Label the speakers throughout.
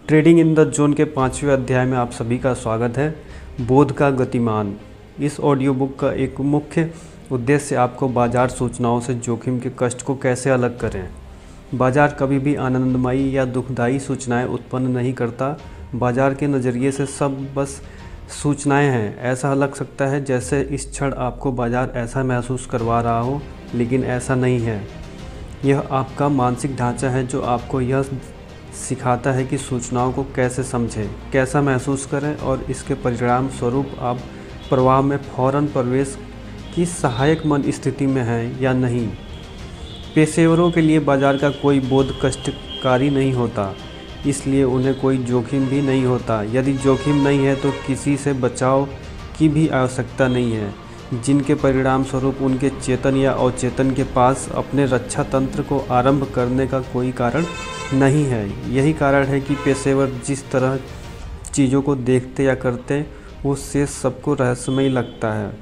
Speaker 1: Trading in the zone के 5वें अध्याय में आप सभी का स्वागत है। बोध का गतिमान। इस ऑडियो बुक का एक मुख्य उद्देश्य आपको बाजार सूचनाओं से जोखिम के कष्ट को कैसे अलग करें। बाजार कभी भी आनंदमयी या दुखदायी सूचनाएं उत्पन्न नहीं करता। बाजार के नज़रिए से सब बस सूचनाएं हैं। ऐसा लग सकता है जैसे इस क्षण आपको बाजार ऐसा महसूस करवा रहा हो, लेकिन ऐसा नहीं है। यह आपका मानसिक ढांचा है जो आपको यह सिखाता है कि सूचनाओं को कैसे समझें, कैसा महसूस करें और इसके परिणाम स्वरूप आप प्रवाह में फौरन प्रवेश की सहायक मन स्थिति में हैं या नहीं। पेशेवरों के लिए बाजार का कोई बोध कष्टकारी नहीं होता, इसलिए उन्हें कोई जोखिम भी नहीं होता। यदि जोखिम नहीं है तो किसी से बचाव की भी आवश्यकता नहीं है, जिनके परिणाम स्वरूप उनके चेतन या अवचेतन के पास अपने रक्षा तंत्र को आरंभ करने का कोई कारण नहीं है। यही कारण है कि पेशेवर जिस तरह चीज़ों को देखते या करते वो शेष सबको रहस्यमय लगता है।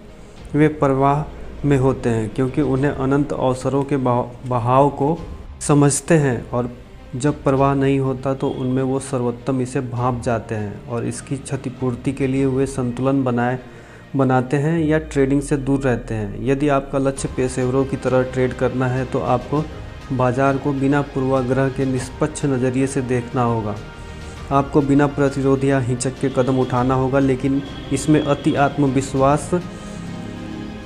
Speaker 1: वे प्रवाह में होते हैं क्योंकि उन्हें अनंत अवसरों के बहाव को समझते हैं, और जब प्रवाह नहीं होता तो उनमें वो सर्वोत्तम इसे भांप जाते हैं और इसकी क्षतिपूर्ति के लिए वे संतुलन बनाते हैं या ट्रेडिंग से दूर रहते हैं। यदि आपका लक्ष्य पेशेवरों की तरह ट्रेड करना है तो आपको बाजार को बिना पूर्वाग्रह के निष्पक्ष नज़रिए से देखना होगा। आपको बिना प्रतिरोध या हिचक के कदम उठाना होगा, लेकिन इसमें अति आत्मविश्वास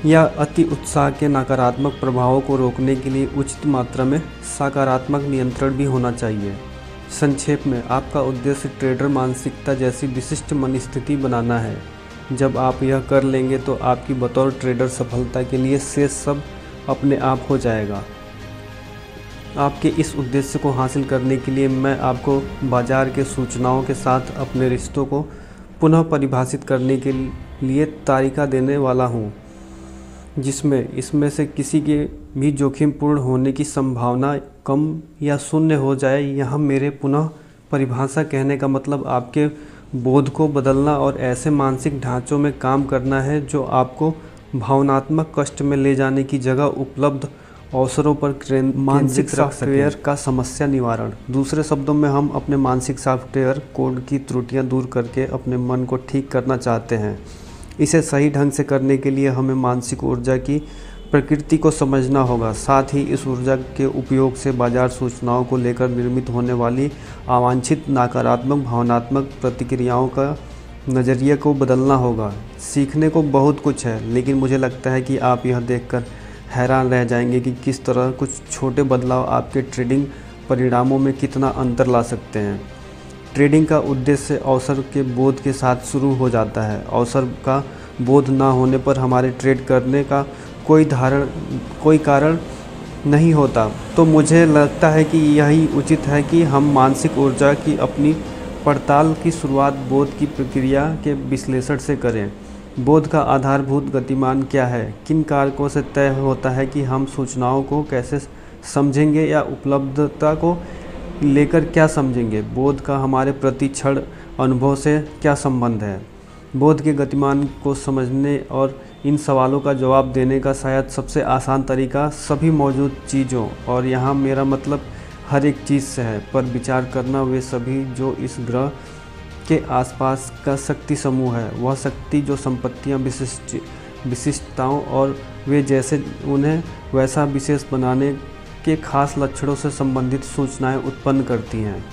Speaker 1: या अति उत्साह के नकारात्मक प्रभावों को रोकने के लिए उचित मात्रा में सकारात्मक नियंत्रण भी होना चाहिए। संक्षेप में, आपका उद्देश्य ट्रेडर मानसिकता जैसी विशिष्ट मन स्थिति बनाना है। जब आप यह कर लेंगे तो आपकी बतौर ट्रेडर सफलता के लिए शेष सब अपने आप हो जाएगा। आपके इस उद्देश्य को हासिल करने के लिए मैं आपको बाजार के सूचनाओं के साथ अपने रिश्तों को पुनः परिभाषित करने के लिए तरीका देने वाला हूँ, जिसमें इसमें से किसी के भी जोखिमपूर्ण होने की संभावना कम या शून्य हो जाए। यहाँ मेरे पुनः परिभाषा कहने का मतलब आपके बोध को बदलना और ऐसे मानसिक ढांचों में काम करना है जो आपको भावनात्मक कष्ट में ले जाने की जगह उपलब्ध अवसरों पर मानसिक सॉफ्टवेयर का समस्या निवारण। दूसरे शब्दों में, हम अपने मानसिक सॉफ्टवेयर कोड की त्रुटियां दूर करके अपने मन को ठीक करना चाहते हैं। इसे सही ढंग से करने के लिए हमें मानसिक ऊर्जा की प्रकृति को समझना होगा। साथ ही इस ऊर्जा के उपयोग से बाजार सूचनाओं को लेकर निर्मित होने वाली अवांछित नकारात्मक भावनात्मक प्रतिक्रियाओं का नज़रिए को बदलना होगा। सीखने को बहुत कुछ है, लेकिन मुझे लगता है कि आप यह देखकर हैरान रह जाएंगे कि किस तरह कुछ छोटे बदलाव आपके ट्रेडिंग परिणामों में कितना अंतर ला सकते हैं। ट्रेडिंग का उद्देश्य अवसर के बोध के साथ शुरू हो जाता है। अवसर का बोध ना होने पर हमारे ट्रेड करने का कोई कारण नहीं होता। तो मुझे लगता है कि यही उचित है कि हम मानसिक ऊर्जा की अपनी पड़ताल की शुरुआत बोध की प्रक्रिया के विश्लेषण से करें। बोध का आधारभूत गतिमान क्या है? किन कारकों से तय होता है कि हम सूचनाओं को कैसे समझेंगे या उपलब्धता को लेकर क्या समझेंगे? बोध का हमारे प्रति क्षण अनुभव से क्या संबंध है? बोध के गतिमान को समझने और इन सवालों का जवाब देने का शायद सबसे आसान तरीका सभी मौजूद चीज़ों, और यहाँ मेरा मतलब हर एक चीज़ से है, पर विचार करना। वे सभी जो इस ग्रह के आसपास का शक्ति समूह है, वह शक्ति जो संपत्तियां, विशिष्टताओं और वे जैसे उन्हें वैसा विशेष बनाने के खास लक्षणों से संबंधित सूचनाएं उत्पन्न करती हैं।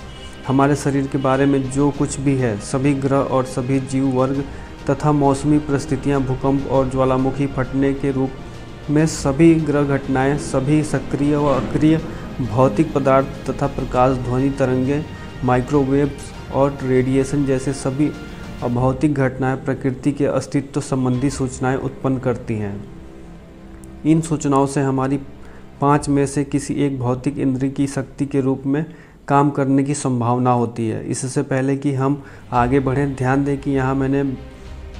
Speaker 1: हमारे शरीर के बारे में जो कुछ भी है, सभी ग्रह और सभी जीव वर्ग तथा मौसमी परिस्थितियां, भूकंप और ज्वालामुखी फटने के रूप में सभी ग्रह घटनाएं, सभी सक्रिय व अक्रिय भौतिक पदार्थ तथा प्रकाश, ध्वनि तरंगें, माइक्रोवेव्स और रेडिएशन जैसे सभी अभौतिक घटनाएं प्रकृति के अस्तित्व संबंधी सूचनाएं उत्पन्न करती हैं। इन सूचनाओं से हमारी 5 में से किसी एक भौतिक इंद्रिय की शक्ति के रूप में काम करने की संभावना होती है। इससे पहले कि हम आगे बढ़ें, ध्यान दें कि यहाँ मैंने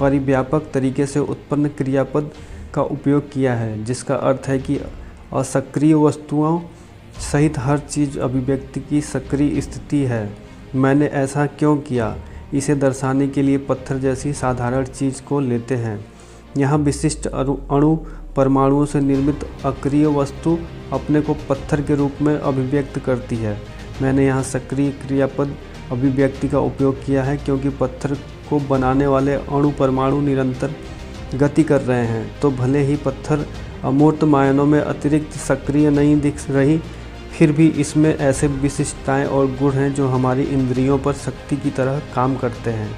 Speaker 1: परिव्यापक तरीके से उत्पन्न क्रियापद का उपयोग किया है, जिसका अर्थ है कि असक्रिय वस्तुओं सहित हर चीज़ अभिव्यक्ति की सक्रिय स्थिति है। मैंने ऐसा क्यों किया? इसे दर्शाने के लिए पत्थर जैसी साधारण चीज़ को लेते हैं। यहाँ विशिष्ट अणु परमाणुओं से निर्मित अक्रिय वस्तु अपने को पत्थर के रूप में अभिव्यक्त करती है। मैंने यहाँ सक्रिय क्रियापद अभिव्यक्ति का उपयोग किया है, क्योंकि पत्थर को बनाने वाले अणु परमाणु निरंतर गति कर रहे हैं। तो भले ही पत्थर अमूर्त मायनों में अतिरिक्त सक्रिय नहीं दिख रही, फिर भी इसमें ऐसे विशिष्टताएं और गुण हैं जो हमारी इंद्रियों पर शक्ति की तरह काम करते हैं,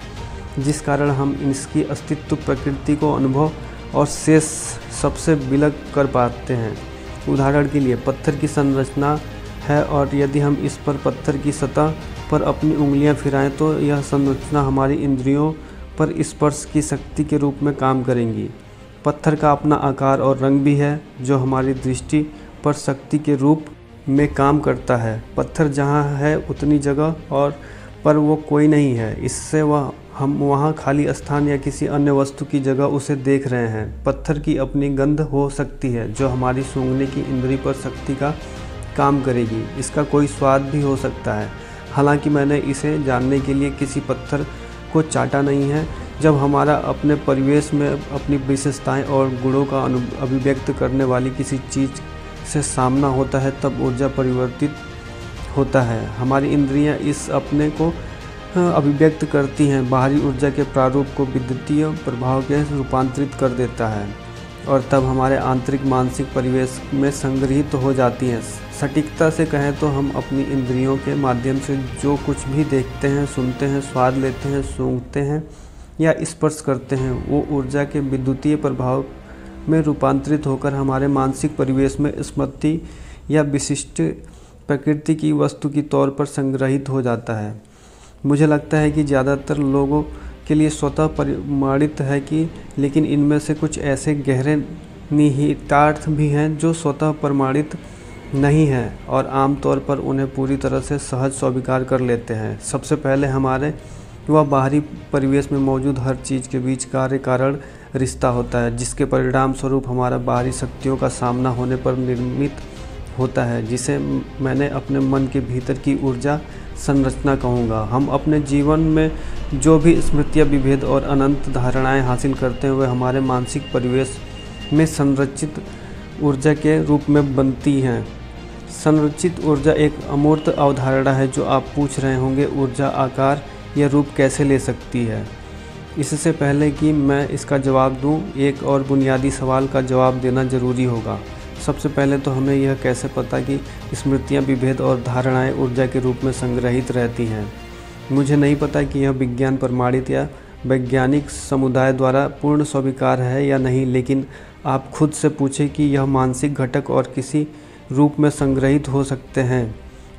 Speaker 1: जिस कारण हम इसकी अस्तित्व, प्रकृति को अनुभव और शेष सबसे विलग कर पाते हैं। उदाहरण के लिए पत्थर की संरचना है, और यदि हम इस पर पत्थर की सतह पर अपनी उंगलियां फिराएं तो यह संरचना हमारी इंद्रियों पर स्पर्श की शक्ति के रूप में काम करेंगी। पत्थर का अपना आकार और रंग भी है, जो हमारी दृष्टि पर शक्ति के रूप में काम करता है। पत्थर जहाँ है उतनी जगह और पर वो कोई नहीं है, इससे हम वहाँ खाली स्थान या किसी अन्य वस्तु की जगह उसे देख रहे हैं। पत्थर की अपनी गंध हो सकती है, जो हमारी सूंघने की इंद्री पर शक्ति का काम करेगी। इसका कोई स्वाद भी हो सकता है, हालांकि मैंने इसे जानने के लिए किसी पत्थर को चाटा नहीं है। जब हमारा अपने परिवेश में अपनी विशेषताएं और गुणों का अभिव्यक्त करने वाली किसी चीज़ से सामना होता है, तब ऊर्जा परिवर्तित होता है। हमारी इंद्रियां इस अपने को अभिव्यक्त करती हैं। बाहरी ऊर्जा के प्रारूप को विद्युतीय प्रभाव के रूपांतरित कर देता है, और तब हमारे आंतरिक मानसिक परिवेश में संग्रहित हो जाती हैं। सटीकता से कहें तो हम अपनी इंद्रियों के माध्यम से जो कुछ भी देखते हैं, सुनते हैं, स्वाद लेते हैं, सूंघते हैं या स्पर्श करते हैं, वो ऊर्जा के विद्युतीय प्रभाव में रूपांतरित होकर हमारे मानसिक परिवेश में स्मृति या विशिष्ट प्रकृति की वस्तु की तौर पर संग्रहित हो जाता है। मुझे लगता है कि ज़्यादातर लोगों के लिए स्वतः प्रमाणित है कि, लेकिन इनमें से कुछ ऐसे गहरे निहितार्थ भी हैं जो स्वतः प्रमाणित नहीं हैं और आमतौर पर उन्हें पूरी तरह से सहज स्वीकार कर लेते हैं। सबसे पहले हमारे व बाहरी परिवेश में मौजूद हर चीज़ के बीच कार्य कारण रिश्ता होता है, जिसके परिणाम स्वरूप हमारा बाहरी शक्तियों का सामना होने पर निर्मित होता है, जिसे मैंने अपने मन के भीतर की ऊर्जा संरचना कहूँगा। हम अपने जीवन में जो भी स्मृतियाँ, विभेद और अनंत धारणाएं हासिल करते हैं, वे हमारे मानसिक परिवेश में संरचित ऊर्जा के रूप में बनती हैं। संरचित ऊर्जा एक अमूर्त अवधारणा है। जो आप पूछ रहे होंगे, ऊर्जा आकार या रूप कैसे ले सकती है? इससे पहले कि मैं इसका जवाब दूं, एक और बुनियादी सवाल का जवाब देना ज़रूरी होगा। सबसे पहले तो हमें यह कैसे पता कि स्मृतियाँ, विभेद और धारणाएं ऊर्जा के रूप में संग्रहित रहती हैं? मुझे नहीं पता कि यह विज्ञान प्रमाणित या वैज्ञानिक समुदाय द्वारा पूर्ण स्वीकार है या नहीं, लेकिन आप खुद से पूछें कि यह मानसिक घटक और किसी रूप में संग्रहित हो सकते हैं।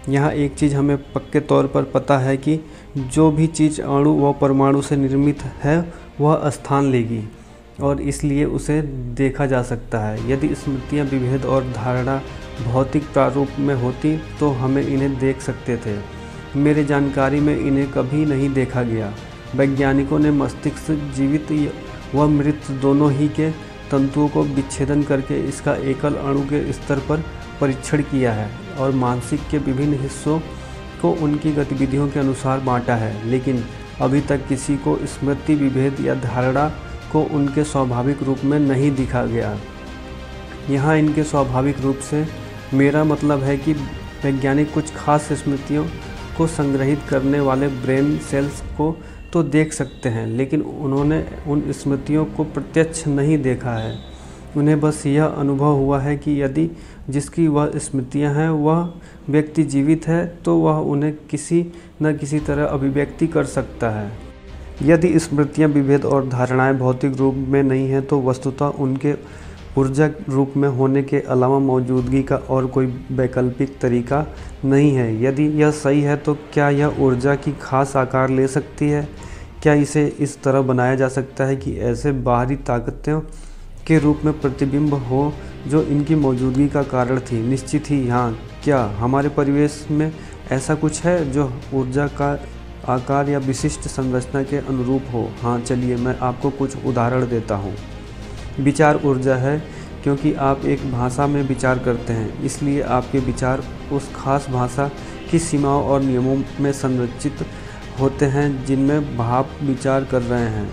Speaker 1: यहाँ एक चीज़ हमें पक्के तौर पर पता है कि जो भी चीज़ अणु व परमाणु से निर्मित है वह स्थान लेगी, और इसलिए उसे देखा जा सकता है। यदि स्मृतियाँ, विभेद और धारणा भौतिक प्रारूप में होती तो हमें इन्हें देख सकते थे। मेरे जानकारी में इन्हें कभी नहीं देखा गया। वैज्ञानिकों ने मस्तिष्क, जीवित व मृत दोनों ही के तंतुओं को विच्छेदन करके इसका एकल अणु के स्तर पर परीक्षण किया है और मानसिक के विभिन्न हिस्सों को उनकी गतिविधियों के अनुसार बांटा है, लेकिन अभी तक किसी को स्मृति, विभेद या धारणा को उनके स्वाभाविक रूप में नहीं दिखा गया। यहाँ इनके स्वाभाविक रूप से मेरा मतलब है कि वैज्ञानिक कुछ खास स्मृतियों को संग्रहित करने वाले ब्रेन सेल्स को तो देख सकते हैं, लेकिन उन्होंने उन स्मृतियों को प्रत्यक्ष नहीं देखा है। उन्हें बस यह अनुभव हुआ है कि यदि जिसकी वह स्मृतियां हैं वह व्यक्ति जीवित है तो वह उन्हें किसी न किसी तरह अभिव्यक्ति कर सकता है। यदि स्मृतियां, विभेद और धारणाएं भौतिक रूप में नहीं हैं तो वस्तुतः उनके ऊर्जा रूप में होने के अलावा मौजूदगी का और कोई वैकल्पिक तरीका नहीं है। यदि यह सही है तो क्या यह ऊर्जा की खास आकार ले सकती है? क्या इसे इस तरह बनाया जा सकता है कि ऐसे बाहरी ताकतों के रूप में प्रतिबिंब हो जो इनकी मौजूदगी का कारण थी? निश्चित ही हाँ। क्या हमारे परिवेश में ऐसा कुछ है जो ऊर्जा का आकार या विशिष्ट संरचना के अनुरूप हो? हाँ, चलिए मैं आपको कुछ उदाहरण देता हूँ। विचार ऊर्जा है, क्योंकि आप एक भाषा में विचार करते हैं, इसलिए आपके विचार उस खास भाषा की सीमाओं और नियमों में संरचित होते हैं जिनमें भाप विचार कर रहे हैं।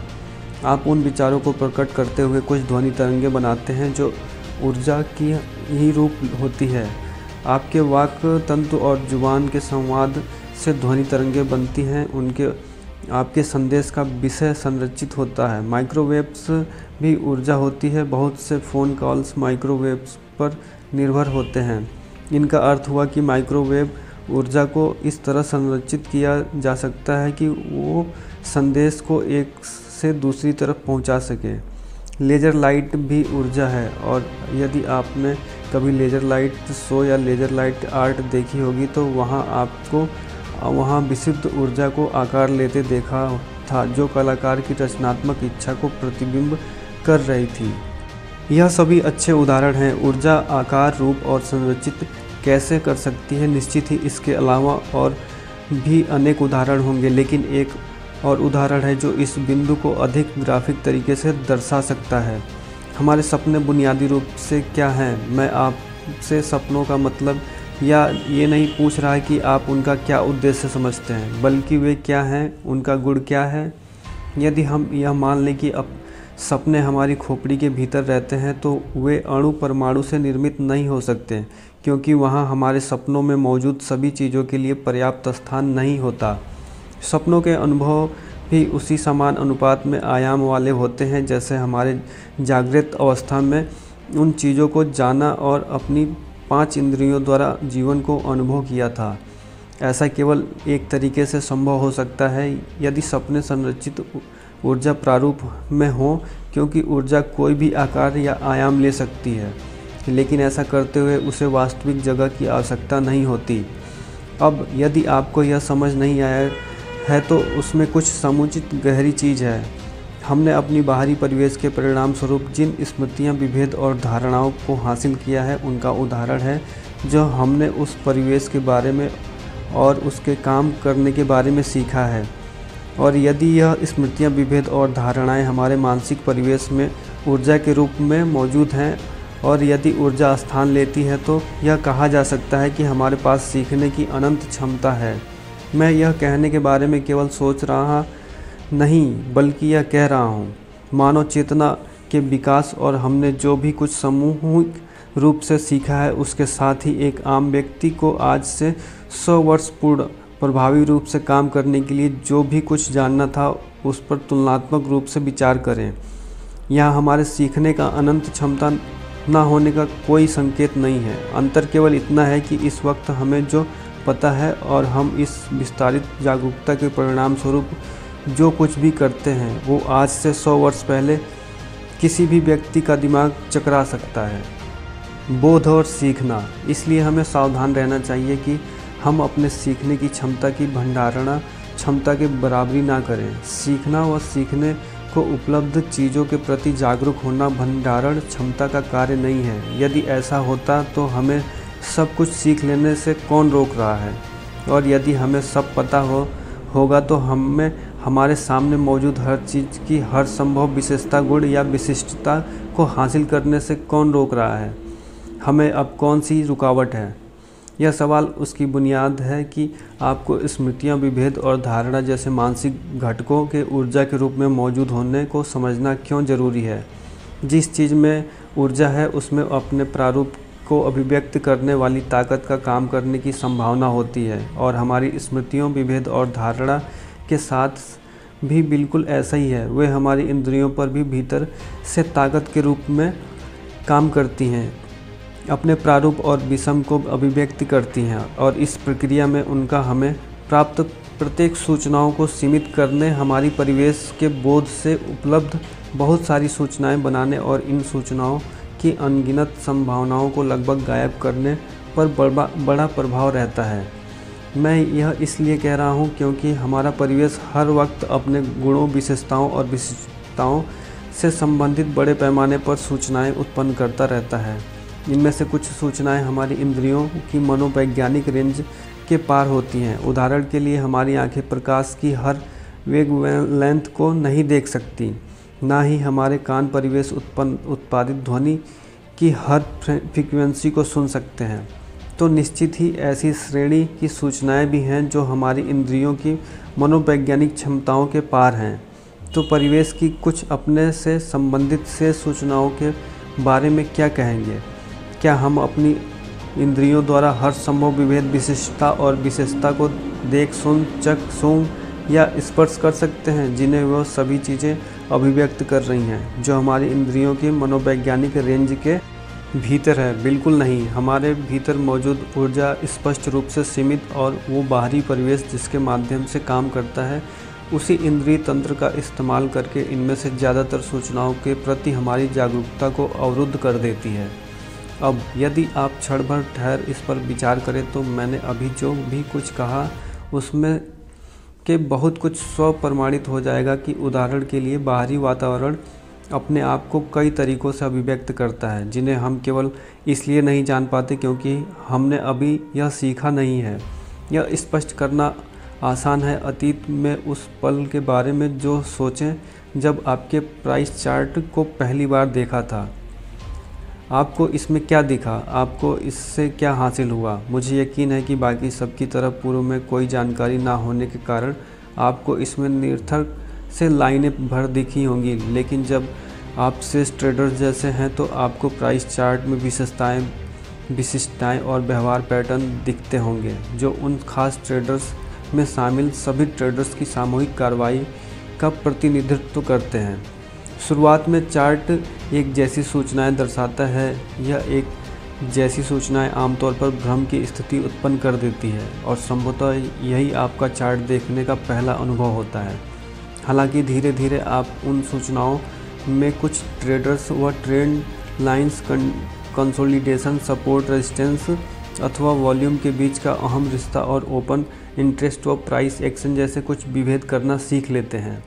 Speaker 1: आप उन विचारों को प्रकट करते हुए कुछ ध्वनि तरंगें बनाते हैं जो ऊर्जा की ही रूप होती है। आपके वाक तंतु और जुबान के संवाद से ध्वनि तरंगें बनती हैं, उनके आपके संदेश का विषय संरचित होता है। माइक्रोवेव्स भी ऊर्जा होती है। बहुत से फ़ोन कॉल्स माइक्रोवेव्स पर निर्भर होते हैं। इनका अर्थ हुआ कि माइक्रोवेव ऊर्जा को इस तरह संरचित किया जा सकता है कि वो संदेश को एक से दूसरी तरफ पहुंचा सके। लेज़र लाइट भी ऊर्जा है, और यदि आपने कभी लेज़र लाइट शो या लेज़र लाइट आर्ट देखी होगी तो वहाँ विशुद्ध ऊर्जा को आकार लेते देखा था, जो कलाकार की रचनात्मक इच्छा को प्रतिबिंब कर रही थी। यह सभी अच्छे उदाहरण हैं। ऊर्जा आकार, रूप और संरचित कैसे कर सकती है। निश्चित ही इसके अलावा और भी अनेक उदाहरण होंगे, लेकिन एक और उदाहरण है जो इस बिंदु को अधिक ग्राफिक तरीके से दर्शा सकता है। हमारे सपने बुनियादी रूप से क्या हैं? मैं आपसे सपनों का मतलब या ये नहीं पूछ रहा है कि आप उनका क्या उद्देश्य समझते हैं, बल्कि वे क्या हैं, उनका गुण क्या है। यदि हम यह मान लें कि अब सपने हमारी खोपड़ी के भीतर रहते हैं, तो वे अणु परमाणु से निर्मित नहीं हो सकते, क्योंकि वहाँ हमारे सपनों में मौजूद सभी चीज़ों के लिए पर्याप्त स्थान नहीं होता। सपनों के अनुभव भी उसी समान अनुपात में आयाम वाले होते हैं जैसे हमारे जागृत अवस्था में उन चीज़ों को जाना और अपनी 5 इंद्रियों द्वारा जीवन को अनुभव किया था। ऐसा केवल एक तरीके से संभव हो सकता है यदि सपने संरचित ऊर्जा प्रारूप में हो, क्योंकि ऊर्जा कोई भी आकार या आयाम ले सकती है, लेकिन ऐसा करते हुए उसे वास्तविक जगह की आवश्यकता नहीं होती। अब यदि आपको यह समझ नहीं आया है तो उसमें कुछ समुचित गहरी चीज़ है। हमने अपनी बाहरी परिवेश के परिणाम स्वरूप जिन स्मृतियाँ, विभेद और धारणाओं को हासिल किया है, उनका उदाहरण है जो हमने उस परिवेश के बारे में और उसके काम करने के बारे में सीखा है। और यदि यह स्मृतियाँ, विभेद और धारणाएं हमारे मानसिक परिवेश में ऊर्जा के रूप में मौजूद हैं, और यदि ऊर्जा स्थान लेती है, तो यह कहा जा सकता है कि हमारे पास सीखने की अनंत क्षमता है। मैं यह कहने के बारे में केवल सोच रहा नहीं, बल्कि यह कह रहा हूँ। मानव चेतना के विकास और हमने जो भी कुछ सामूहिक रूप से सीखा है, उसके साथ ही एक आम व्यक्ति को आज से 100 वर्ष पूर्व प्रभावी रूप से काम करने के लिए जो भी कुछ जानना था, उस पर तुलनात्मक रूप से विचार करें। यहाँ हमारे सीखने का अनंत क्षमता न होने का कोई संकेत नहीं है। अंतर केवल इतना है कि इस वक्त हमें जो पता है और हम इस विस्तारित जागरूकता के परिणाम स्वरूप जो कुछ भी करते हैं, वो आज से 100 वर्ष पहले किसी भी व्यक्ति का दिमाग चकरा सकता है। बोध और सीखना। इसलिए हमें सावधान रहना चाहिए कि हम अपने सीखने की क्षमता की भंडारणा क्षमता के बराबरी ना करें। सीखना व सीखने को उपलब्ध चीज़ों के प्रति जागरूक होना भंडारण क्षमता का कार्य नहीं है। यदि ऐसा होता तो हमें सब कुछ सीख लेने से कौन रोक रहा है? और यदि हमें सब पता होगा तो हमें हमारे सामने मौजूद हर चीज़ की हर संभव विशेषता, गुण या विशिष्टता को हासिल करने से कौन रोक रहा है? हमें अब कौन सी रुकावट है? यह सवाल उसकी बुनियाद है कि आपको स्मृतियाँ, विभेद और धारणा जैसे मानसिक घटकों के ऊर्जा के रूप में मौजूद होने को समझना क्यों ज़रूरी है। जिस चीज़ में ऊर्जा है उसमें अपने प्रारूप को अभिव्यक्त करने वाली ताकत का काम करने की संभावना होती है, और हमारी स्मृतियों, विभेद और धारणा के साथ भी बिल्कुल ऐसा ही है। वे हमारी इंद्रियों पर भी भीतर से ताकत के रूप में काम करती हैं, अपने प्रारूप और विषम को अभिव्यक्त करती हैं, और इस प्रक्रिया में उनका हमें प्राप्त प्रत्येक सूचनाओं को सीमित करने, हमारी परिवेश के बोध से उपलब्ध बहुत सारी सूचनाएं बनाने और इन सूचनाओं की अनगिनत संभावनाओं को लगभग गायब करने पर बड़ा प्रभाव रहता है। मैं यह इसलिए कह रहा हूँ क्योंकि हमारा परिवेश हर वक्त अपने गुणों, विशेषताओं और विशिष्टताओं से संबंधित बड़े पैमाने पर सूचनाएं उत्पन्न करता रहता है। इनमें से कुछ सूचनाएं हमारी इंद्रियों की मनोवैज्ञानिक रेंज के पार होती हैं। उदाहरण के लिए हमारी आंखें प्रकाश की हर वेवलेंथ को नहीं देख सकती, ना ही हमारे कान परिवेश उत्पादित ध्वनि की हर फ्रीक्वेंसी को सुन सकते हैं। तो निश्चित ही ऐसी श्रेणी की सूचनाएं भी हैं जो हमारी इंद्रियों की मनोवैज्ञानिक क्षमताओं के पार हैं। तो परिवेश की कुछ अपने से संबंधित से सूचनाओं के बारे में क्या कहेंगे? क्या हम अपनी इंद्रियों द्वारा हर संभव विभेद, विशिष्टता और विशेषता को देख, सुन, चख, सूंघ या स्पर्श कर सकते हैं, जिन्हें वह सभी चीज़ें अभिव्यक्त कर रही हैं, जो हमारी इंद्रियों की मनोवैज्ञानिक रेंज के भीतर है? बिल्कुल नहीं। हमारे भीतर मौजूद ऊर्जा स्पष्ट रूप से सीमित, और वो बाहरी परिवेश जिसके माध्यम से काम करता है, उसी इंद्रिय तंत्र का इस्तेमाल करके इनमें से ज़्यादातर सूचनाओं के प्रति हमारी जागरूकता को अवरुद्ध कर देती है। अब यदि आप क्षण भर ठहर इस पर विचार करें तो मैंने अभी जो भी कुछ कहा उसमें के बहुत कुछ स्वप्रमाणित हो जाएगा कि उदाहरण के लिए बाहरी वातावरण अपने आप को कई तरीक़ों से अभिव्यक्त करता है, जिन्हें हम केवल इसलिए नहीं जान पाते क्योंकि हमने अभी यह सीखा नहीं है। यह स्पष्ट करना आसान है। अतीत में उस पल के बारे में जो सोचें जब आपके प्राइस चार्ट को पहली बार देखा था। आपको इसमें क्या दिखा? आपको इससे क्या हासिल हुआ? मुझे यकीन है कि बाकी सबकी तरह पूर्व में कोई जानकारी ना होने के कारण आपको इसमें निरर्थक से लाइनें भर दिखी होंगी, लेकिन जब आप श्रेष्ठ ट्रेडर्स जैसे हैं तो आपको प्राइस चार्ट में विशिष्टताएं और व्यवहार पैटर्न दिखते होंगे, जो उन खास ट्रेडर्स में शामिल सभी ट्रेडर्स की सामूहिक कार्रवाई का प्रतिनिधित्व करते हैं। शुरुआत में चार्ट एक जैसी सूचनाएं दर्शाता है। यह एक जैसी सूचनाएं आमतौर पर भ्रम की स्थिति उत्पन्न कर देती है, और संभवतः यही आपका चार्ट देखने का पहला अनुभव होता है। हालांकि धीरे धीरे आप उन सूचनाओं में कुछ ट्रेडर्स व trend lines, consolidation, support, resistance अथवा वॉल्यूम के बीच का अहम रिश्ता और ओपन इंटरेस्ट व प्राइस एक्शन जैसे कुछ विभेद करना सीख लेते हैं।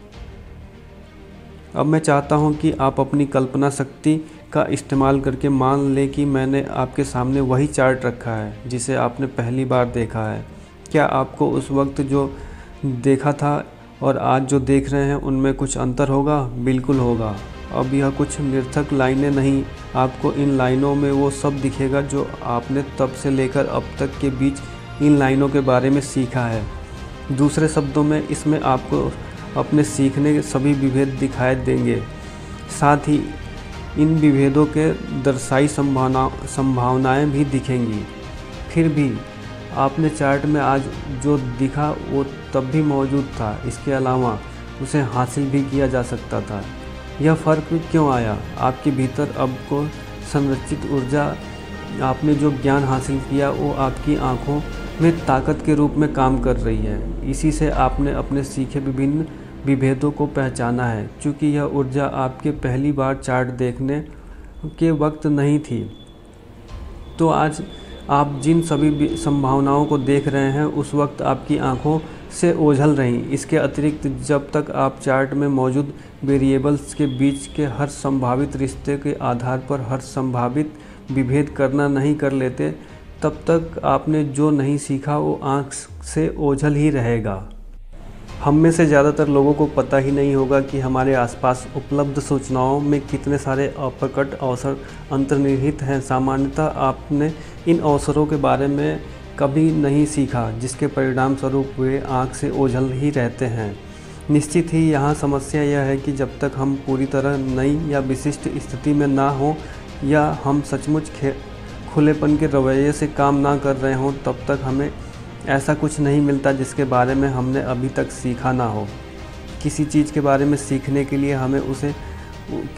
Speaker 1: अब मैं चाहता हूं कि आप अपनी कल्पना शक्ति का इस्तेमाल करके मान लें कि मैंने आपके सामने वही चार्ट रखा है जिसे आपने पहली बार देखा है। क्या आपको उस वक्त जो देखा था और आज जो देख रहे हैं उनमें कुछ अंतर होगा? बिल्कुल होगा। अब यह कुछ निरर्थक लाइनें नहीं, आपको इन लाइनों में वो सब दिखेगा जो आपने तब से लेकर अब तक के बीच इन लाइनों के बारे में सीखा है। दूसरे शब्दों में, इसमें आपको अपने सीखने के सभी विभेद दिखाई देंगे, साथ ही इन विभेदों के दर्शाई संभावनाएं भी दिखेंगी। फिर भी आपने चार्ट में आज जो दिखा वो तब भी मौजूद था। इसके अलावा उसे हासिल भी किया जा सकता था। यह फ़र्क क्यों आया? आपके भीतर अब को संरचित ऊर्जा, आपने जो ज्ञान हासिल किया वो आपकी आँखों में ताकत के रूप में काम कर रही है। इसी से आपने अपने सीखे विभिन्न विभेदों को पहचाना है। चूँकि यह ऊर्जा आपके पहली बार चार्ट देखने के वक्त नहीं थी, तो आज आप जिन सभी संभावनाओं को देख रहे हैं उस वक्त आपकी आंखों से ओझल रहीं। इसके अतिरिक्त जब तक आप चार्ट में मौजूद वेरिएबल्स के बीच के हर संभावित रिश्ते के आधार पर हर संभावित विभेद करना नहीं कर लेते, तब तक आपने जो नहीं सीखा वो आँख से ओझल ही रहेगा। हम में से ज़्यादातर लोगों को पता ही नहीं होगा कि हमारे आसपास उपलब्ध सूचनाओं में कितने सारे अप्रकट अवसर अंतर्निहित हैं। सामान्यतः आपने इन अवसरों के बारे में कभी नहीं सीखा, जिसके परिणाम स्वरूप वे आँख से ओझल ही रहते हैं। निश्चित ही यहाँ समस्या यह है कि जब तक हम पूरी तरह नई या विशिष्ट स्थिति में ना हों या हम सचमुच खुलेपन के रवैये से काम ना कर रहे हों, तब तक हमें ऐसा कुछ नहीं मिलता जिसके बारे में हमने अभी तक सीखा ना हो। किसी चीज़ के बारे में सीखने के लिए हमें उसे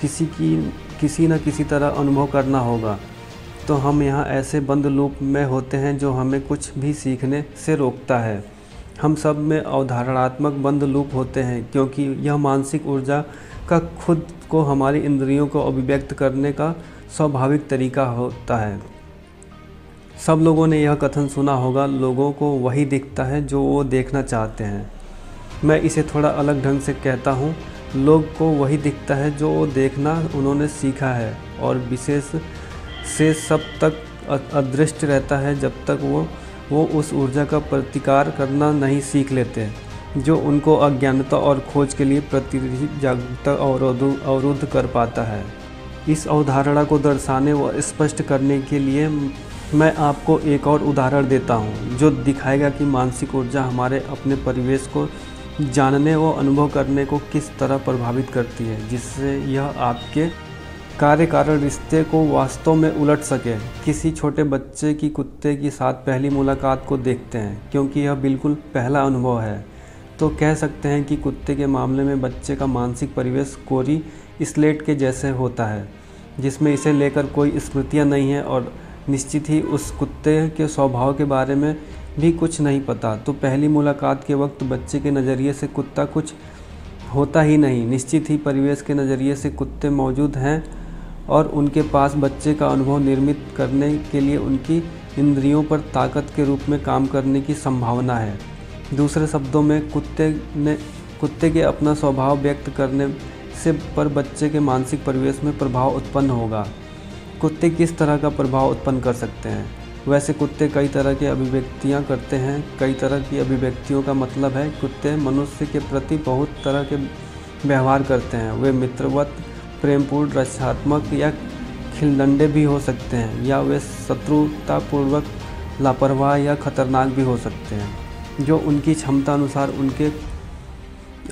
Speaker 1: किसी न किसी तरह अनुभव करना होगा। तो हम यहाँ ऐसे बंद लूप में होते हैं जो हमें कुछ भी सीखने से रोकता है। हम सब में अवधारणात्मक बंद लूप होते हैं, क्योंकि यह मानसिक ऊर्जा का खुद को हमारी इंद्रियों को अभिव्यक्त करने का स्वाभाविक तरीका होता है। सब लोगों ने यह कथन सुना होगा, लोगों को वही दिखता है जो वो देखना चाहते हैं। मैं इसे थोड़ा अलग ढंग से कहता हूँ, लोग को वही दिखता है जो वो देखना उन्होंने सीखा है, और विशेष से सब तक अदृष्ट रहता है जब तक वो उस ऊर्जा का प्रतिकार करना नहीं सीख लेते, जो उनको अज्ञानता और खोज के लिए प्रतिनिधि जागरूकता अवरुद्ध कर पाता है। इस अवधारणा को दर्शाने व स्पष्ट करने के लिए मैं आपको एक और उदाहरण देता हूँ, जो दिखाएगा कि मानसिक ऊर्जा हमारे अपने परिवेश को जानने व अनुभव करने को किस तरह प्रभावित करती है, जिससे यह आपके कार्य कारण रिश्ते को वास्तव में उलट सके। किसी छोटे बच्चे की कुत्ते के साथ पहली मुलाकात को देखते हैं, क्योंकि यह बिल्कुल पहला अनुभव है, तो कह सकते हैं कि कुत्ते के मामले में बच्चे का मानसिक परिवेश कोरी स्लेट के जैसे होता है, जिसमें इसे लेकर कोई स्मृतियां नहीं है और निश्चित ही उस कुत्ते के स्वभाव के बारे में भी कुछ नहीं पता। तो पहली मुलाकात के वक्त बच्चे के नज़रिए से कुत्ता कुछ होता ही नहीं। निश्चित ही परिवेश के नज़रिए से कुत्ते मौजूद हैं और उनके पास बच्चे का अनुभव निर्मित करने के लिए उनकी इंद्रियों पर ताकत के रूप में काम करने की संभावना है। दूसरे शब्दों में कुत्ते के अपना स्वभाव व्यक्त करने से पर बच्चे के मानसिक परिवेश में प्रभाव उत्पन्न होगा। कुत्ते किस तरह का प्रभाव उत्पन्न कर सकते हैं? वैसे कुत्ते कई तरह की अभिव्यक्तियाँ करते हैं। कई तरह की अभिव्यक्तियों का मतलब है कुत्ते मनुष्य के प्रति बहुत तरह के व्यवहार करते हैं। वे मित्रवत, प्रेमपूर्ण, रक्षात्मक या खिलदंडे भी हो सकते हैं, या वे शत्रुतापूर्वक, लापरवाह या खतरनाक भी हो सकते हैं। जो उनकी क्षमता अनुसार उनके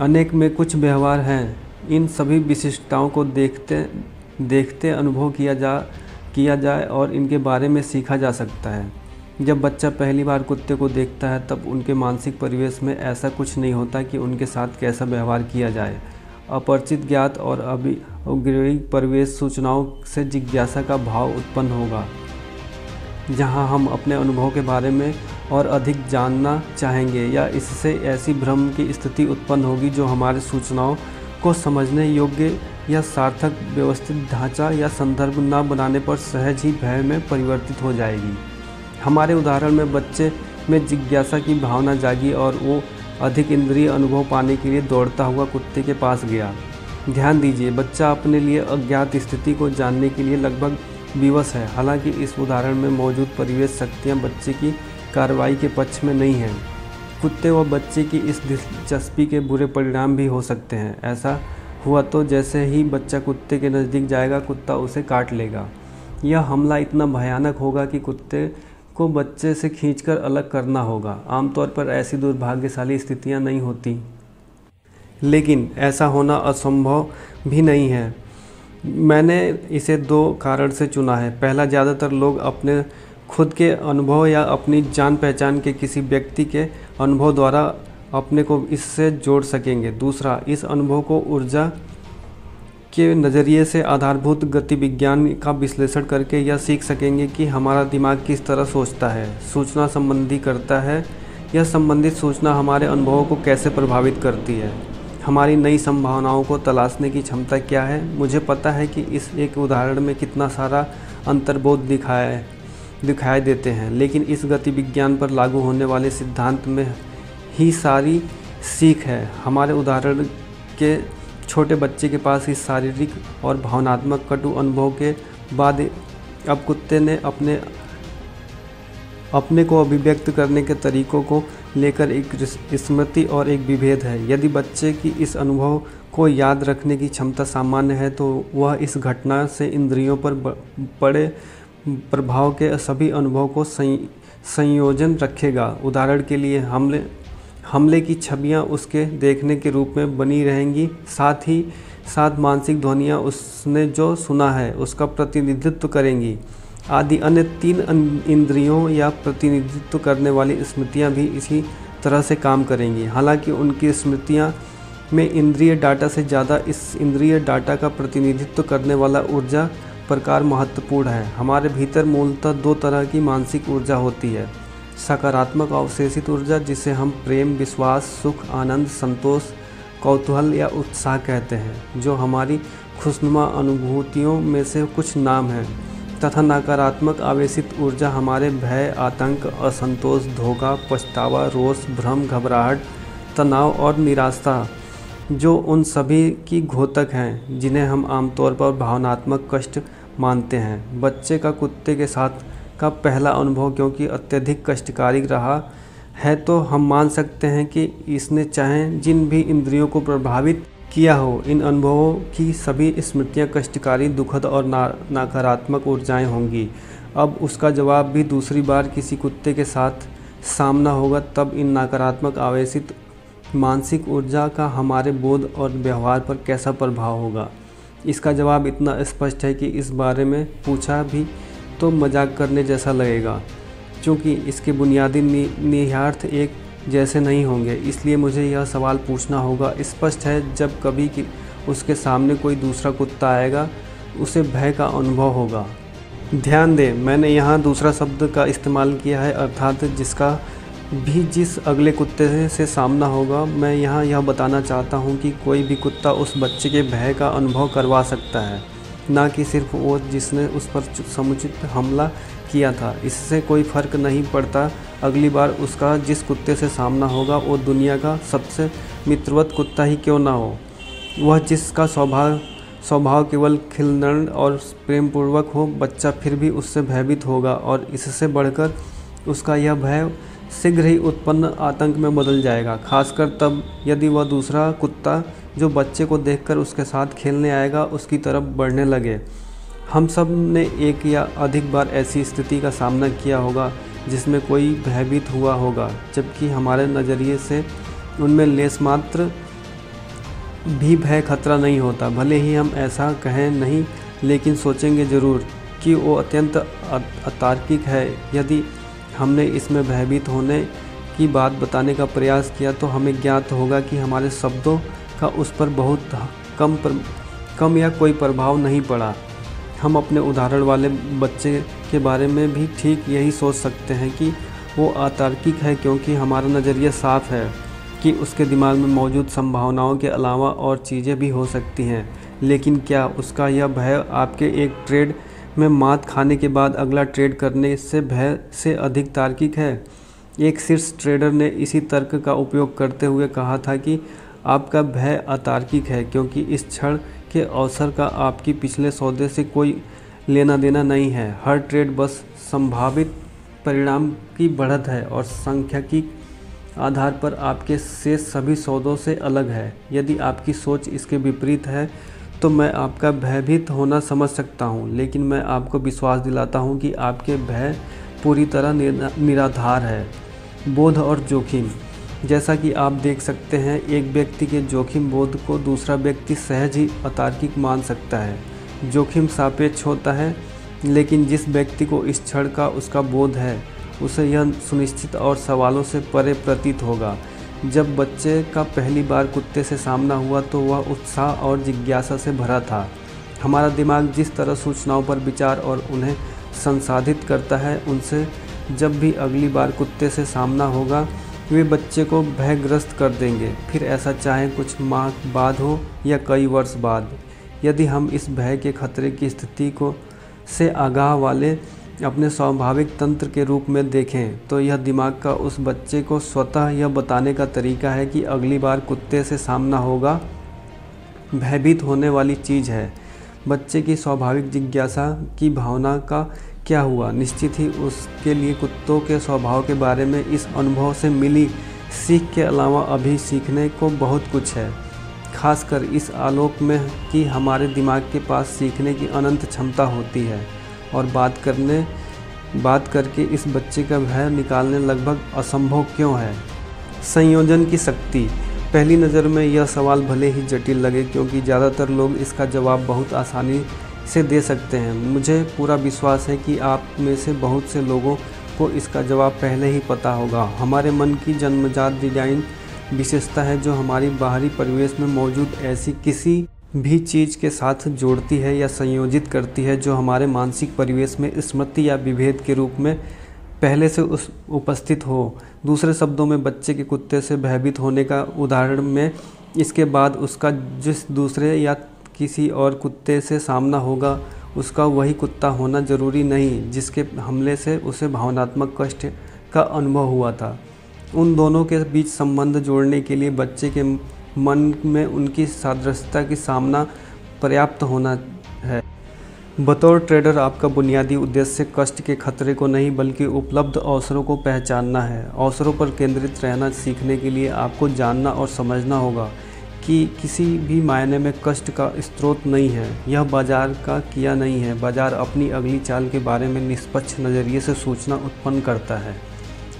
Speaker 1: अनेक में कुछ व्यवहार हैं। इन सभी विशिष्टताओं को देखते अनुभव किया जाए और इनके बारे में सीखा जा सकता है। जब बच्चा पहली बार कुत्ते को देखता है तब उनके मानसिक परिवेश में ऐसा कुछ नहीं होता कि उनके साथ कैसा व्यवहार किया जाए। अपरिचित, ज्ञात और अग्रहित परिवेश सूचनाओं से जिज्ञासा का भाव उत्पन्न होगा, जहां हम अपने अनुभव के बारे में और अधिक जानना चाहेंगे, या इससे ऐसी भ्रम की स्थिति उत्पन्न होगी जो हमारे सूचनाओं को समझने योग्य या सार्थक व्यवस्थित ढांचा या संदर्भ न बनाने पर सहज ही भय में परिवर्तित हो जाएगी। हमारे उदाहरण में बच्चे में जिज्ञासा की भावना जागी और वो अधिक इंद्रिय अनुभव पाने के लिए दौड़ता हुआ कुत्ते के पास गया। ध्यान दीजिए, बच्चा अपने लिए अज्ञात स्थिति को जानने के लिए लगभग विवश है। हालांकि इस उदाहरण में मौजूद परिवेश शक्तियाँ बच्चे की कार्रवाई के पक्ष में नहीं हैं। कुत्ते व बच्चे की इस दिलचस्पी के बुरे परिणाम भी हो सकते हैं। ऐसा हुआ तो जैसे ही बच्चा कुत्ते के नज़दीक जाएगा, कुत्ता उसे काट लेगा। यह हमला इतना भयानक होगा कि कुत्ते को बच्चे से खींचकर अलग करना होगा। आमतौर पर ऐसी दुर्भाग्यशाली स्थितियां नहीं होती, लेकिन ऐसा होना असंभव भी नहीं है। मैंने इसे 2 कारण से चुना है। पहला, ज़्यादातर लोग अपने खुद के अनुभव या अपनी जान पहचान के किसी व्यक्ति के अनुभव द्वारा अपने को इससे जोड़ सकेंगे। दूसरा, इस अनुभव को ऊर्जा के नज़रिए से आधारभूत गतिविज्ञान का विश्लेषण करके यह सीख सकेंगे कि हमारा दिमाग किस तरह सोचता है, सूचना संबंधी करता है, यह संबंधित सूचना हमारे अनुभवों को कैसे प्रभावित करती है, हमारी नई संभावनाओं को तलाशने की क्षमता क्या है। मुझे पता है कि इस एक उदाहरण में कितना सारा अंतर्बोध दिखाई देते हैं, लेकिन इस गतिविज्ञान पर लागू होने वाले सिद्धांत में ही सारी सीख है। हमारे उदाहरण के छोटे बच्चे के पास इस शारीरिक और भावनात्मक कटु अनुभव के बाद अब कुत्ते ने अपने को अभिव्यक्त करने के तरीकों को लेकर एक स्मृति और एक विभेद है। यदि बच्चे की इस अनुभव को याद रखने की क्षमता सामान्य है तो वह इस घटना से इंद्रियों पर पड़े प्रभाव के सभी अनुभव को संयोजन रखेगा। उदाहरण के लिए हमले की छवियां उसके देखने के रूप में बनी रहेंगी, साथ ही साथ मानसिक ध्वनियां उसने जो सुना है उसका प्रतिनिधित्व करेंगी आदि। अन्य 3 इंद्रियों या प्रतिनिधित्व करने वाली स्मृतियां भी इसी तरह से काम करेंगी। हालांकि उनकी स्मृतियां में इंद्रिय डाटा से ज़्यादा इस इंद्रिय डाटा का प्रतिनिधित्व करने वाला ऊर्जा प्रकार महत्वपूर्ण है। हमारे भीतर मूलतः 2 तरह की मानसिक ऊर्जा होती है। सकारात्मक अवशेषित ऊर्जा, जिसे हम प्रेम, विश्वास, सुख, आनंद, संतोष, कौतूहल या उत्साह कहते हैं, जो हमारी खुशनुमा अनुभूतियों में से कुछ नाम हैं, तथा नकारात्मक आवेशित ऊर्जा हमारे भय, आतंक, असंतोष, धोखा, पछतावा, रोष, भ्रम, घबराहट, तनाव और निराशा, जो उन सभी की घोतक हैं जिन्हें हम आमतौर पर भावनात्मक कष्ट मानते हैं। बच्चे का कुत्ते के साथ का पहला अनुभव क्योंकि अत्यधिक कष्टकारी रहा है, तो हम मान सकते हैं कि इसने चाहे जिन भी इंद्रियों को प्रभावित किया हो, इन अनुभवों की सभी स्मृतियां कष्टकारी, दुखद और नकारात्मक ऊर्जाएं होंगी। अब उसका जवाब भी दूसरी बार किसी कुत्ते के साथ सामना होगा, तब इन नकारात्मक आवेशित मानसिक ऊर्जा का हमारे बोध और व्यवहार पर कैसा प्रभाव होगा। इसका जवाब इतना स्पष्ट है कि इस बारे में पूछा भी तो मजाक करने जैसा लगेगा, क्योंकि इसके बुनियादी निहितार्थ एक जैसे नहीं होंगे। इसलिए मुझे यह सवाल पूछना होगा। स्पष्ट है, जब कभी कि उसके सामने कोई दूसरा कुत्ता आएगा, उसे भय का अनुभव होगा। ध्यान दें, मैंने यहाँ दूसरा शब्द का इस्तेमाल किया है, अर्थात जिसका भी जिस अगले कुत्ते से सामना होगा। मैं यहाँ यह बताना चाहता हूँ कि कोई भी कुत्ता उस बच्चे के भय का अनुभव करवा सकता है, ना कि सिर्फ वो जिसने उस पर समुचित हमला किया था। इससे कोई फ़र्क नहीं पड़ता अगली बार उसका जिस कुत्ते से सामना होगा वो दुनिया का सबसे मित्रवत कुत्ता ही क्यों ना हो। वह जिसका स्वभाव केवल खिलनड़ और प्रेमपूर्वक हो, बच्चा फिर भी उससे भयभीत होगा, और इससे बढ़कर उसका यह भय शीघ्र ही उत्पन्न आतंक में बदल जाएगा, खासकर तब यदि वह दूसरा कुत्ता जो बच्चे को देखकर उसके साथ खेलने आएगा उसकी तरफ बढ़ने लगे। हम सब ने एक या अधिक बार ऐसी स्थिति का सामना किया होगा जिसमें कोई भयभीत हुआ होगा, जबकि हमारे नज़रिए से उनमें लेस मात्र भी भय खतरा नहीं होता। भले ही हम ऐसा कहें नहीं, लेकिन सोचेंगे ज़रूर कि वो अत्यंत अतार्किक है। यदि हमने इसमें भयभीत होने की बात बताने का प्रयास किया तो हमें ज्ञात होगा कि हमारे शब्दों का उस पर बहुत कम या कोई प्रभाव नहीं पड़ा। हम अपने उदाहरण वाले बच्चे के बारे में भी ठीक यही सोच सकते हैं कि वो अतार्किक है, क्योंकि हमारा नज़रिया साफ है कि उसके दिमाग में मौजूद संभावनाओं के अलावा और चीज़ें भी हो सकती हैं। लेकिन क्या उसका यह भय आपके एक ट्रेड में मात खाने के बाद अगला ट्रेड करने से भय से अधिक तार्किक है? एक शीर्ष ट्रेडर ने इसी तर्क का उपयोग करते हुए कहा था कि आपका भय अतार्किक है क्योंकि इस क्षण के अवसर का आपकी पिछले सौदे से कोई लेना देना नहीं है। हर ट्रेड बस संभावित परिणाम की बढ़त है और सांख्यिकी आधार पर आपके शेष सभी सौदों से अलग है। यदि आपकी सोच इसके विपरीत है तो मैं आपका भयभीत होना समझ सकता हूँ, लेकिन मैं आपको विश्वास दिलाता हूँ कि आपके भय पूरी तरह निराधार है। बोध और जोखिम। जैसा कि आप देख सकते हैं, एक व्यक्ति के जोखिम बोध को दूसरा व्यक्ति सहज ही अतार्किक मान सकता है। जोखिम सापेक्ष होता है, लेकिन जिस व्यक्ति को इस क्षण का उसका बोध है उसे यह सुनिश्चित और सवालों से परे प्रतीत होगा। जब बच्चे का पहली बार कुत्ते से सामना हुआ तो वह उत्साह और जिज्ञासा से भरा था। हमारा दिमाग जिस तरह सूचनाओं पर विचार और उन्हें संसाधित करता है, उनसे जब भी अगली बार कुत्ते से सामना होगा वे बच्चे को भयग्रस्त कर देंगे, फिर ऐसा चाहे कुछ माह बाद हो या कई वर्ष बाद। यदि हम इस भय के खतरे की स्थिति को से आगाह वाले अपने स्वाभाविक तंत्र के रूप में देखें तो यह दिमाग का उस बच्चे को स्वतः यह बताने का तरीका है कि अगली बार कुत्ते से सामना होगा भयभीत होने वाली चीज़ है। बच्चे की स्वाभाविक जिज्ञासा की भावना का क्या हुआ? निश्चित ही उसके लिए कुत्तों के स्वभाव के बारे में इस अनुभव से मिली सीख के अलावा अभी सीखने को बहुत कुछ है, खासकर इस आलोक में कि हमारे दिमाग के पास सीखने की अनंत क्षमता होती है और बात करके इस बच्चे का भय निकालने लगभग असंभव क्यों है। संयोजन की शक्ति। पहली नज़र में यह सवाल भले ही जटिल लगे, क्योंकि ज़्यादातर लोग इसका जवाब बहुत आसानी से दे सकते हैं। मुझे पूरा विश्वास है कि आप में से बहुत से लोगों को इसका जवाब पहले ही पता होगा। हमारे मन की जन्मजात डिजाइन विशेषता है जो हमारी बाहरी परिवेश में मौजूद ऐसी किसी भी चीज़ के साथ जोड़ती है या संयोजित करती है जो हमारे मानसिक परिवेश में स्मृति या विभेद के रूप में पहले से उपस्थित हो। दूसरे शब्दों में, बच्चे के कुत्ते से भयभीत होने का उदाहरण में इसके बाद उसका जिस दूसरे या किसी और कुत्ते से सामना होगा उसका वही कुत्ता होना जरूरी नहीं जिसके हमले से उसे भावनात्मक कष्ट का अनुभव हुआ था। उन दोनों के बीच संबंध जोड़ने के लिए बच्चे के मन में उनकी सादृश्यता की सामना पर्याप्त होना है। बतौर ट्रेडर आपका बुनियादी उद्देश्य कष्ट के खतरे को नहीं बल्कि उपलब्ध अवसरों को पहचानना है। अवसरों पर केंद्रित रहना सीखने के लिए आपको जानना और समझना होगा कि किसी भी मायने में कष्ट का स्रोत नहीं है। यह बाजार का किया नहीं है। बाजार अपनी अगली चाल के बारे में निष्पक्ष नज़रिए से सूचना उत्पन्न करता है।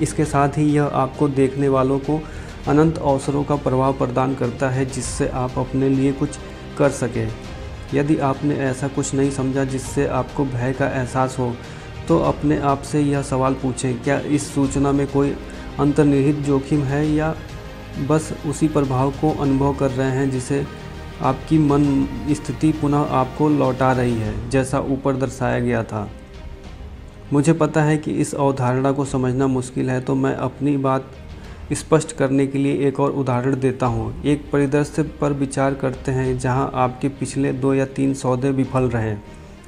Speaker 1: इसके साथ ही यह आपको देखने वालों को अनंत अवसरों का प्रभाव प्रदान करता है जिससे आप अपने लिए कुछ कर सकें। यदि आपने ऐसा कुछ नहीं समझा जिससे आपको भय का एहसास हो, तो अपने आप से यह सवाल पूछें, क्या इस सूचना में कोई अंतर्निहित जोखिम है या बस उसी प्रभाव को अनुभव कर रहे हैं जिसे आपकी मन स्थिति पुनः आपको लौटा रही है, जैसा ऊपर दर्शाया गया था। मुझे पता है कि इस अवधारणा को समझना मुश्किल है, तो मैं अपनी बात स्पष्ट करने के लिए एक और उदाहरण देता हूँ। एक परिदृश्य पर विचार करते हैं जहाँ आपके पिछले 2 या 3 सौदे विफल रहे।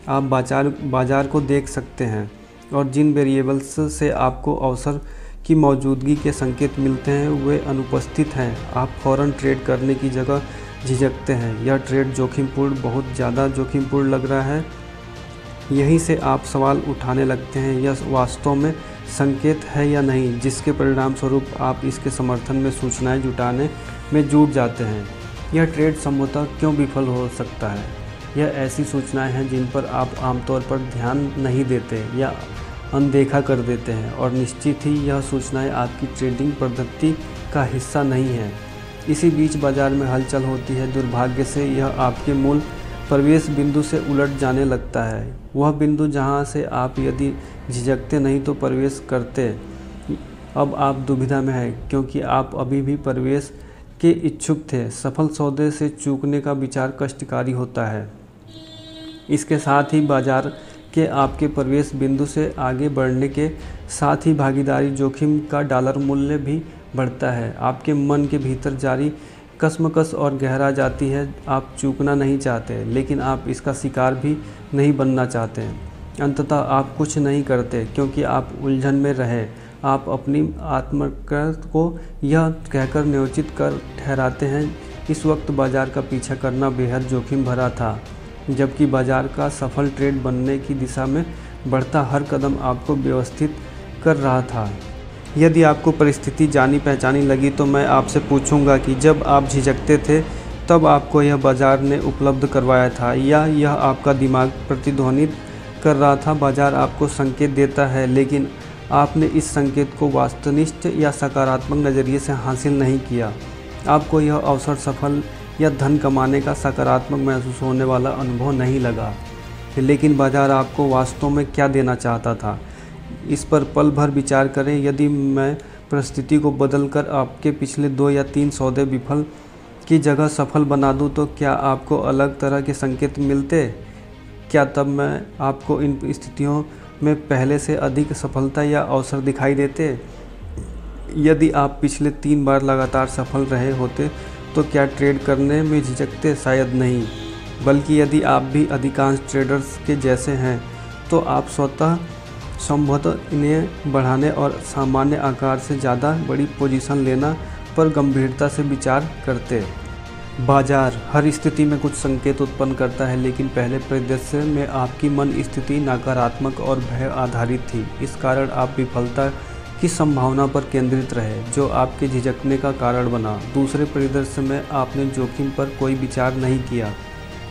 Speaker 1: आप बाजार को देख सकते हैं और जिन वेरिएबल्स से आपको अवसर की मौजूदगी के संकेत मिलते हैं वे अनुपस्थित हैं। आप फ़ौरन ट्रेड करने की जगह झिझकते हैं। यह ट्रेड जोखिमपूर्ण, बहुत ज़्यादा जोखिमपूर्ण लग रहा है। यहीं से आप सवाल उठाने लगते हैं, यह वास्तव में संकेत है या नहीं, जिसके परिणाम स्वरूप आप इसके समर्थन में सूचनाएं जुटाने में जुट जाते हैं। यह ट्रेड संभवतः क्यों विफल हो सकता है? यह ऐसी सूचनाएं हैं जिन पर आप आमतौर पर ध्यान नहीं देते या अनदेखा कर देते हैं, और निश्चित ही यह सूचनाएं आपकी ट्रेडिंग पद्धति का हिस्सा नहीं है। इसी बीच बाजार में हलचल होती है। दुर्भाग्य से यह आपके मूल प्रवेश बिंदु से उलट जाने लगता है, वह बिंदु जहां से आप यदि झिझकते नहीं तो प्रवेश करते। अब आप दुविधा में हैं, क्योंकि आप अभी भी प्रवेश के इच्छुक थे। सफल सौदे से चूकने का विचार कष्टकारी होता है। इसके साथ ही बाजार के आपके प्रवेश बिंदु से आगे बढ़ने के साथ ही भागीदारी जोखिम का डॉलर मूल्य भी बढ़ता है। आपके मन के भीतर जारी कशमकश और गहरा जाती है। आप चूकना नहीं चाहते, लेकिन आप इसका शिकार भी नहीं बनना चाहते। अंततः आप कुछ नहीं करते क्योंकि आप उलझन में रहे। आप अपनी आत्मकृत को यह कहकर नियोजित कर ठहराते हैं, इस वक्त बाजार का पीछा करना बेहद जोखिम भरा था, जबकि बाजार का सफल ट्रेड बनने की दिशा में बढ़ता हर कदम आपको व्यवस्थित कर रहा था। यदि आपको परिस्थिति जानी पहचानी लगी तो मैं आपसे पूछूंगा कि जब आप झिझकते थे तब आपको यह बाजार ने उपलब्ध करवाया था या यह आपका दिमाग प्रतिध्वनित कर रहा था? बाजार आपको संकेत देता है, लेकिन आपने इस संकेत को वास्तवनिष्ठ या सकारात्मक नज़रिए से हासिल नहीं किया। आपको यह अवसर सफल या धन कमाने का सकारात्मक महसूस होने वाला अनुभव नहीं लगा, लेकिन बाजार आपको वास्तव में क्या देना चाहता था, इस पर पल भर विचार करें। यदि मैं परिस्थिति को बदलकर आपके पिछले 2 या 3 सौदे विफल की जगह सफल बना दूं, तो क्या आपको अलग तरह के संकेत मिलते? क्या तब मैं आपको इन स्थितियों में पहले से अधिक सफलता या अवसर दिखाई देते? यदि आप पिछले 3 बार लगातार सफल रहे होते तो क्या ट्रेड करने में झिझकते? शायद नहीं। बल्कि यदि आप भी अधिकांश ट्रेडर्स के जैसे हैं तो आप स्वतः संभवतः इन्हें बढ़ाने और सामान्य आकार से ज़्यादा बड़ी पोजीशन लेना पर गंभीरता से विचार करते। बाजार हर स्थिति में कुछ संकेत उत्पन्न करता है, लेकिन पहले परिदृश्य में आपकी मन स्थिति नकारात्मक और भय आधारित थी। इस कारण आप विफलता की संभावना पर केंद्रित रहे, जो आपके झिझकने का कारण बना। दूसरे परिदृश्य में आपने जोखिम पर कोई विचार नहीं किया,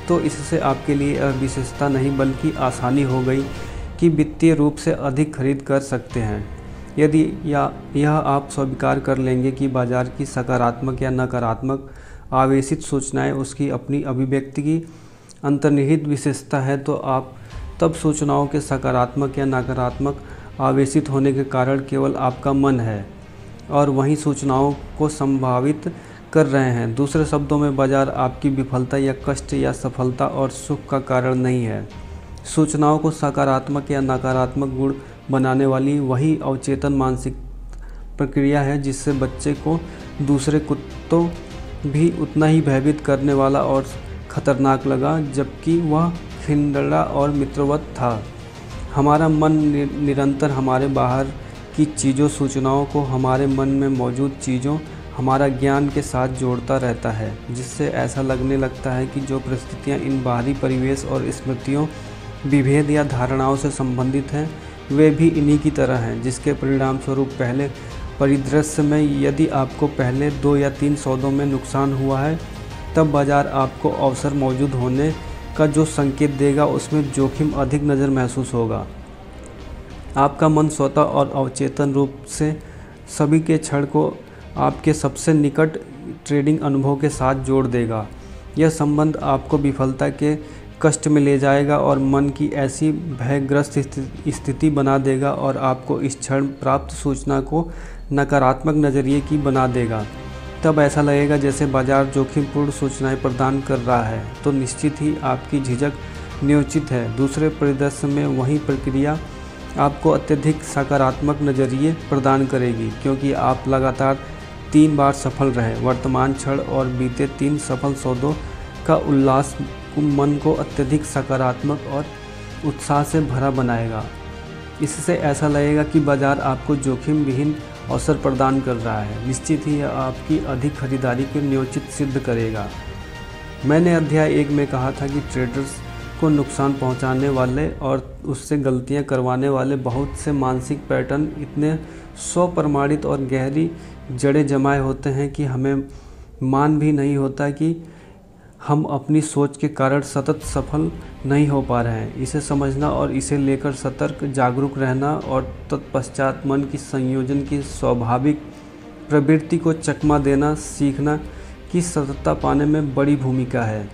Speaker 1: तो इससे आपके लिए विशेषता नहीं बल्कि आसानी हो गई कि वित्तीय रूप से अधिक खरीद कर सकते हैं। यदि यह आप स्वीकार कर लेंगे कि बाजार की सकारात्मक या नकारात्मक आवेशित सूचनाएं उसकी अपनी अभिव्यक्ति की अंतर्निहित विशेषता है, तो आप तब सूचनाओं के सकारात्मक या नकारात्मक आवेशित होने के कारण केवल आपका मन है और वहीं सूचनाओं को संभावित कर रहे हैं। दूसरे शब्दों में, बाजार आपकी विफलता या कष्ट या सफलता और सुख का कारण नहीं है। सूचनाओं को सकारात्मक या नकारात्मक गुण बनाने वाली वही अवचेतन मानसिक प्रक्रिया है जिससे बच्चे को दूसरे कुत्तों भी उतना ही भयभीत करने वाला और ख़तरनाक लगा, जबकि वह खिंडड़ा और मित्रवत था। हमारा मन निरंतर हमारे बाहर की चीज़ों, सूचनाओं को हमारे मन में मौजूद चीज़ों, हमारा ज्ञान के साथ जोड़ता रहता है, जिससे ऐसा लगने लगता है कि जो परिस्थितियाँ इन बाहरी परिवेश और स्मृतियों, विभेद या धारणाओं से संबंधित हैं, वे भी इन्हीं की तरह हैं, जिसके परिणाम स्वरूप पहले परिदृश्य में यदि आपको पहले 2 या 3 सौदों में नुकसान हुआ है, तब बाजार आपको अवसर मौजूद होने का जो संकेत देगा उसमें जोखिम अधिक नज़र महसूस होगा। आपका मन स्वतः और अवचेतन रूप से सभी के क्षण को आपके सबसे निकट ट्रेडिंग अनुभव के साथ जोड़ देगा। यह संबंध आपको विफलता के कष्ट में ले जाएगा और मन की ऐसी भयग्रस्त स्थिति बना देगा और आपको इस क्षण प्राप्त सूचना को नकारात्मक नज़रिए की बना देगा। तब ऐसा लगेगा जैसे बाजार जोखिमपूर्ण सूचनाएं प्रदान कर रहा है, तो निश्चित ही आपकी झिझक न्योचित है। दूसरे परिदृश्य में वही प्रक्रिया आपको अत्यधिक सकारात्मक नज़रिए प्रदान करेगी, क्योंकि आप लगातार 3 बार सफल रहे। वर्तमान क्षण और बीते 3 सफल सौदों का उल्लास मन को अत्यधिक सकारात्मक और उत्साह से भरा बनाएगा। इससे ऐसा लगेगा कि बाजार आपको जोखिम विहीन अवसर प्रदान कर रहा है। निश्चित ही यह आपकी अधिक खरीदारी के नियोजित सिद्ध करेगा। मैंने अध्याय 1 में कहा था कि ट्रेडर्स को नुकसान पहुंचाने वाले और उससे गलतियां करवाने वाले बहुत से मानसिक पैटर्न इतने स्वप्रमाणित और गहरी जड़ें जमाए होते हैं कि हमें मान भी नहीं होता कि हम अपनी सोच के कारण सतत सफल नहीं हो पा रहे हैं। इसे समझना और इसे लेकर सतर्क जागरूक रहना और तत्पश्चात मन की संयोजन की स्वाभाविक प्रवृत्ति को चकमा देना सीखना की सततता पाने में बड़ी भूमिका है।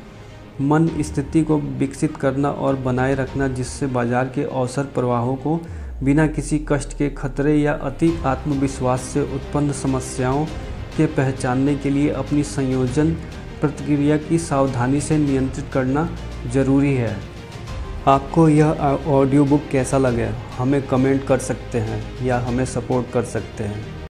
Speaker 1: मन स्थिति को विकसित करना और बनाए रखना, जिससे बाजार के अवसर प्रवाहों को बिना किसी कष्ट के खतरे या अति आत्मविश्वास से उत्पन्न समस्याओं के पहचानने के लिए अपनी संयोजन प्रतिक्रिया की सावधानी से नियंत्रित करना जरूरी है। आपको यह ऑडियो बुक कैसा लगे हमें कमेंट कर सकते हैं या हमें सपोर्ट कर सकते हैं।